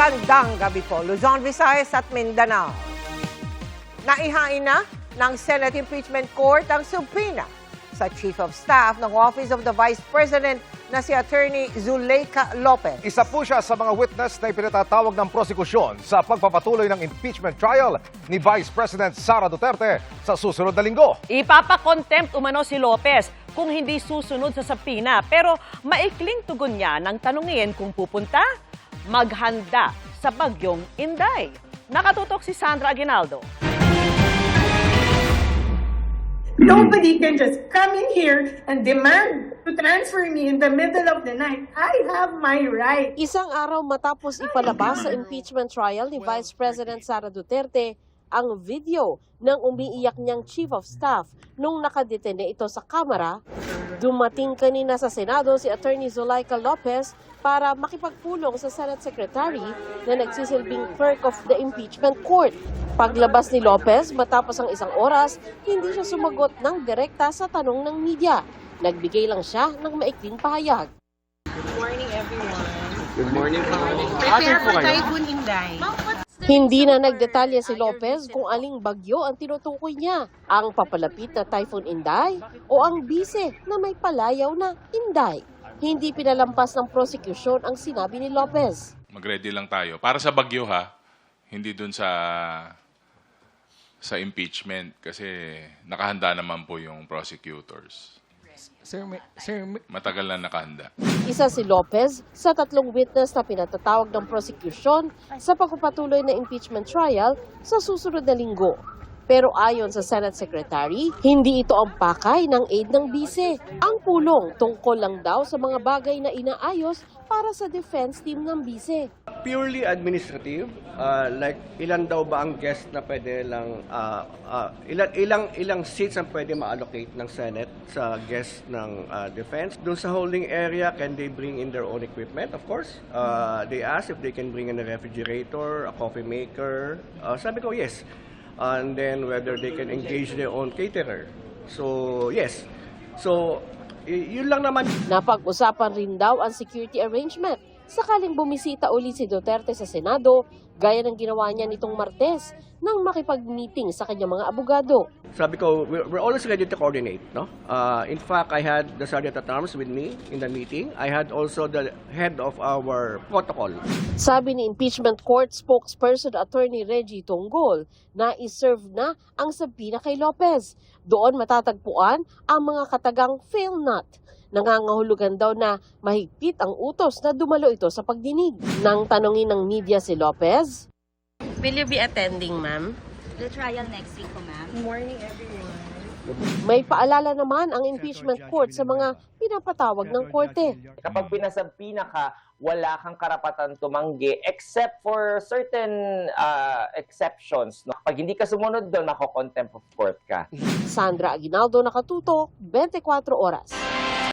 Magandang gabi po, Luzon, Visayas at Mindanao. Naihain na ng Senate Impeachment Court ang subpoena sa Chief of Staff ng Office of the Vice President na si Attorney Zuleika Lopez. Isa po siya sa mga witness na ipinatatawag ng prosekusyon sa pagpapatuloy ng impeachment trial ni Vice President Sara Duterte sa susunod na linggo. Ipapakontempt umano si Lopez kung hindi susunod sa subpoena. Pero maikling tugon niya nang tanungin kung pupunta, maghanda sa bagyong Inday. Nakatutok si Sandra Aguinaldo. Nobody can just come in here and demand to transfer me in the middle of the night. I have my right. Isang araw matapos ipalabas sa impeachment trial ni Vice President Sara Duterte ang video ng umiiyak niyang Chief of Staff nung nakadetene ito sa kamera, dumating kanina sa Senado si Attorney Zuleika Lopez para makipagpulong sa Senate Secretary na nagsisilbing clerk of the impeachment court. Paglabas ni Lopez matapos ang isang oras, hindi siya sumagot ng direkta sa tanong ng media. Nagbigay lang siya ng maikling pahayag. Good morning, everyone. Good morning po. Prepare for Typhoon Inday. Hindi na nagdetalye si Lopez kung aling bagyo ang tinutukoy niya, ang papalapit na Typhoon Inday o ang bise na may palayaw na Inday. Hindi pinalampas ng prosecution ang sinabi ni Lopez. Mag-ready lang tayo. Para sa bagyo ha, hindi dun sa impeachment kasi nakahanda naman po yung prosecutors. Matagal na nakahanda. Isa si Lopez sa tatlong witness na pinatatawag ng prosecution sa pagpapatuloy na impeachment trial sa susunod na linggo. Pero ayon sa Senate Secretary, hindi ito ang pakay ng aid ng bise. Ang pulong tungkol lang daw sa mga bagay na inaayos para sa defense team ng bise. Purely administrative, like ilan daw ba ang guest na pwede lang, ilang seats ang pwede ma-allocate ng Senate sa guest ng defense. Doon sa holding area, can they bring in their own equipment? Of course. They asked if they can bring in a refrigerator, a coffee maker. Sabi ko, yes. And then whether they can engage their own caterer. So, yes. So, yun lang naman. Napag-usapan rin daw ang security arrangement sakaling bumisita uli si Duterte sa Senado, gaya ng ginawa niya nitong Martes nang makipag-meeting sa kanyang mga abogado. Sabi ko, we're always ready to coordinate. No? In fact, I had the Sergeant at Arms with me in the meeting. I had also the head of our protocol. Sabi ni impeachment court spokesperson Attorney Reggie Tonggol na iserve na ang subpoena kay Lopez. Doon matatagpuan ang mga katagang fail not. Nangangahulugan daw na mahigpit ang utos na dumalo ito sa pagdinig. Nang tanongin ng media si Lopez, Will you be attending, ma'am? The trial next week po, ma'am. Morning, everyone. may paalala naman ang impeachment court sa mga pinapatawag ng korte. Kapag pinasabpina ka, wala kang karapatan tumanggi except for certain exceptions. No? Pag hindi ka sumunod doon, mako-contempt of court ka. Sandra Aguinaldo, Nakatutok, 24 Oras.